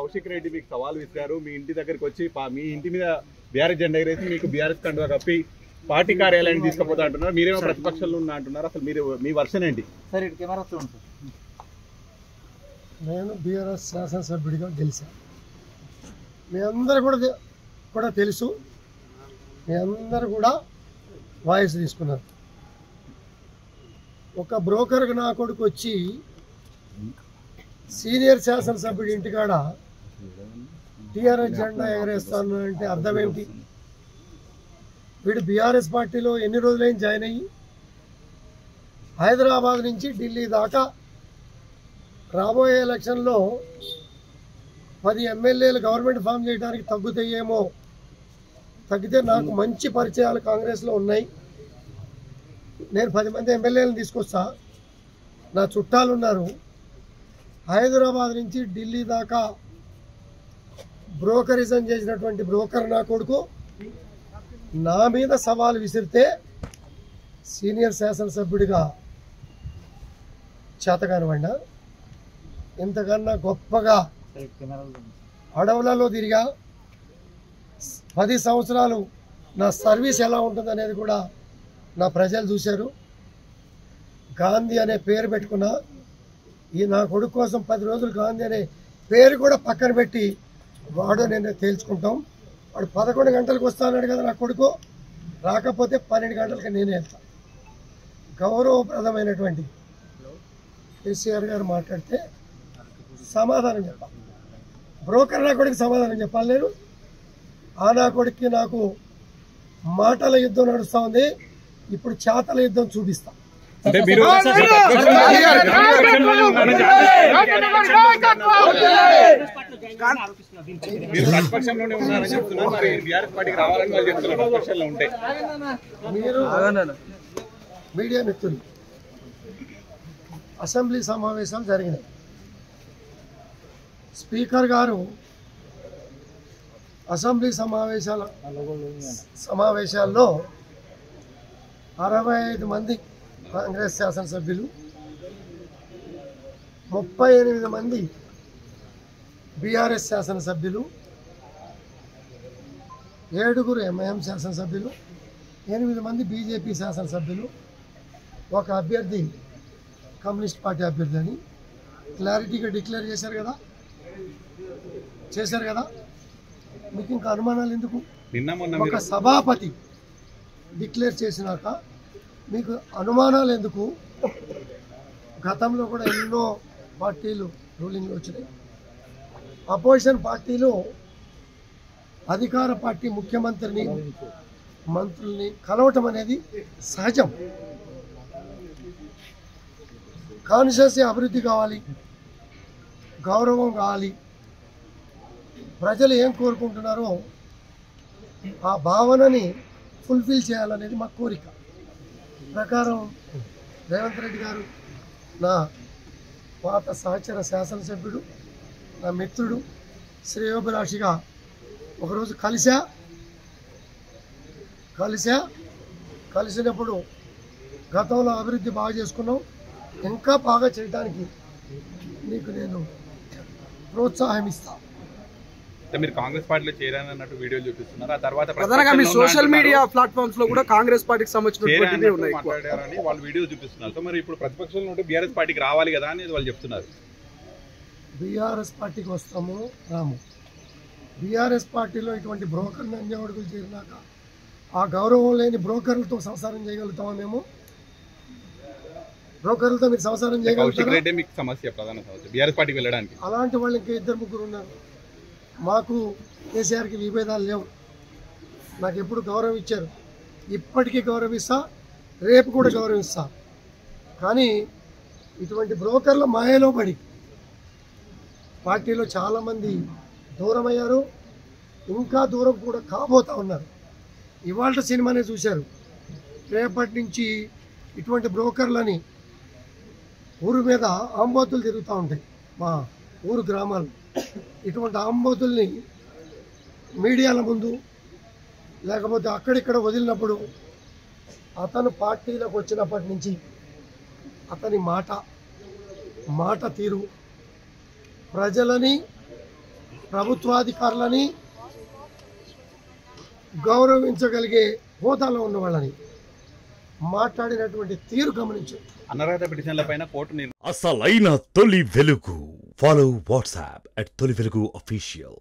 కౌశిక్ రెడ్డి మీకు సవాల్ విసిరారు. మీ ఇంటి దగ్గరికి వచ్చి మీ ఇంటి మీద బీఆర్ఎస్ జెండా ఎగరేసి మీకు బీఆర్ఎస్ కండువా కప్పి పార్టీ కార్యాలయాన్ని తీసుకుపోతా అంటున్నారు. మీరేమో ప్రతిపక్షంలో ఉన్నా అంటున్నారు. అసలు మీ వర్షన్ ఏంటి? నేను బీఆర్ఎస్ శాసనసభ్యుడిగా గెలిచాను. మీ అందరూ కూడా తెలుసు. మీ అందరూ కూడా వాయిస్ తీసుకున్నారు. ఒక బ్రోకర్కి నా కొడుకు వచ్చి సీనియర్ శాసనసభ్యుడి ఇంటికాడ టీఆర్ఎస్ జెండా ఎగరేస్తాను అంటే అర్థం ఏంటి? వీడు బీఆర్ఎస్ పార్టీలో ఎన్ని రోజులైనా జాయిన్ అయ్యి హైదరాబాద్ నుంచి ఢిల్లీ దాకా రాబోయే ఎలక్షన్లో 10 ఎమ్మెల్యేలు గవర్నమెంట్ ఫామ్ చేయడానికి తగ్గుతాయేమో. తగ్గితే నాకు మంచి పరిచయాలు కాంగ్రెస్లో ఉన్నాయి. నేను 10 మంది ఎమ్మెల్యేలను తీసుకొస్తా. నా చుట్టాలు ఉన్నారు. హైదరాబాద్ నుంచి ఢిల్లీ దాకా బ్రోకరిజం చేసినటువంటి బ్రోకర్ నా కొడుకు నా మీద సవాల్ విసిరితే సీనియర్ శాసనసభ్యుడిగా చేతకానివ్వండి. ఇంతకన్నా గొప్పగా అడవులలో తిరిగా 10 సంవత్సరాలు నా సర్వీస్ ఎలా ఉంటుందనేది కూడా నా ప్రజలు చూశారు. గాంధీ అనే పేరు పెట్టుకున్నా. ఈ నా కొడుకు కోసం 10 రోజులు గాంధీ అనే పేరు కూడా పక్కన పెట్టి వాడు నేను తేల్చుకుంటాం. వాడు 11 గంటలకు వస్తాన్నాడు కదా నా కొడుకు. రాకపోతే 12 గంటలకి నేనే వెళ్తాను. గౌరవప్రదమైనటువంటి కేసీఆర్ గారు మాట్లాడితే సమాధానం చెప్పాలి. బ్రోకర్ నా కొడుకు సమాధానం చెప్పాలి. నేను ఆ నా కొడుక్కి నాకు మాటల యుద్ధం నడుస్తూ ఉంది. ఇప్పుడు చేతల యుద్ధం చూపిస్తా. అంటే మీరు ప్రతిపక్షంలోనే ఉన్నారని చెప్తున్నారు. మరి బీఆర్ఎస్ పార్టీకి రావాలని వాళ్ళు చెప్తున్నారు. ప్రతిపక్షంలో ఉంటే మీరు మీడియా మిత్రులు అసెంబ్లీ సమావేశాలు జరిగినాయి. స్పీకర్ గారు అసెంబ్లీ సమావేశాల్లో 65 మంది కాంగ్రెస్ శాసనసభ్యులు, 38 మంది బీఆర్ఎస్ శాసనసభ్యులు, 7 ఎంఐఎం శాసనసభ్యులు, 8 మంది బీజేపీ శాసనసభ్యులు, ఒక అభ్యర్థి కమ్యూనిస్ట్ పార్టీ అభ్యర్థి అని క్లారిటీగా డిక్లేర్ చేశారు కదా. మీకు ఇంకా అనుమానాలు ఎందుకు? ఒక సభాపతి డిక్లేర్ చేసినాక మీకు అనుమానాలు ఎందుకు? గతంలో కూడా ఎన్నో పార్టీలు రూలింగ్లో వచ్చినాయి. అపోజిషన్ పార్టీలు అధికార పార్టీ ముఖ్యమంత్రిని మంత్రుల్ని కలవటం అనేది సహజం. కాన్స్టిట్యూన్సీ అభివృద్ధి కావాలి, గౌరవం కావాలి. ప్రజలు ఏం కోరుకుంటున్నారో ఆ భావనని ఫుల్ఫిల్ చేయాలనేది మా కోరిక. ప్రకారం రేవంత్ రెడ్డి గారు నా పాత సహచర శాసనసభ్యుడు, నా మిత్రుడు, శ్రేయోభిలాషిగా ఒకరోజు కలిసినప్పుడు గతంలో అభివృద్ధి బాగా చేసుకున్నాం, ఇంకా బాగా చేయడానికి నీకు నేను ప్రోత్సాహం ఇస్తాను. మీరు కాంగ్రెస్ పార్టీలో చేరానన్నట్టు వీడియోలు చూపిస్తున్నారు. ఆ తర్వాత ప్రధానంగా మీ సోషల్ మీడియా ప్లాట్ఫామ్స్ లో కూడా కాంగ్రెస్ పార్టీకి సంబంధించిన మాట్లాడారని వాళ్ళు వీడియోలు చూపిస్తున్నారు. సో మరి ఇప్పుడు ప్రతిపక్షంలో ఉంటే బీఆర్ఎస్ పార్టీకి రావాలి కదా అనేది వాళ్ళు చెప్తున్నారు. బీఆర్ఎస్ పార్టీకి వస్తాము రాము. బీఆర్ఎస్ పార్టీలో ఇటువంటి బ్రోకర్ నంజావడుగులు చేరినాక ఆ గౌరవం లేని బ్రోకర్లతో సంసారం చేయగలుగుతామా? మేము బ్రోకర్లతో మీరు సంసారం చేయగలుగుతారా? మీకు సమస్య ప్రధాన సమస్య బీఆర్ఎస్ పార్టీకి వెళ్ళడానికి. అలాంటి వాళ్ళు ఇంకా 2-3 ఉన్నారు. మాకు కేసీఆర్కి విభేదాలు లేవు. నాకు ఎప్పుడు గౌరవం ఇచ్చారు, ఇప్పటికీ గౌరవిస్తా, రేపు కూడా గౌరవిస్తా. కానీ ఇటువంటి బ్రోకర్ల మాయలో పడి పార్టీలో చాలామంది దూరం అయ్యారు, ఇంకా దూరం కూడా కాబోతా ఉన్నారు. ఇవాళ సినిమానే చూశారు. రేపటి నుంచి ఇటువంటి బ్రోకర్లని ఊరు మీద ఆంబోతులు తిరుగుతూ ఉంటాయి. మా ఊరు గ్రామాలు ఇటువంటి ఆంబోతుల్ని మీడియాల ముందు లేకపోతే అక్కడిక్కడ వదిలినప్పుడు అతను పార్టీలకు వచ్చినప్పటి నుంచి అతని మాట తీరు ప్రజలని ప్రభుత్వాధికారులని గౌరవించగలిగే హోదాలో ఉన్న వాళ్ళని మాట్లాడినటువంటి తీరు గమనించు. అనర్హత పిటిషన్ల పైన కోర్టు అసలైన తొలి వెలుగు. ఫాలో వాట్సాప్ @తొలి వెలుగు official.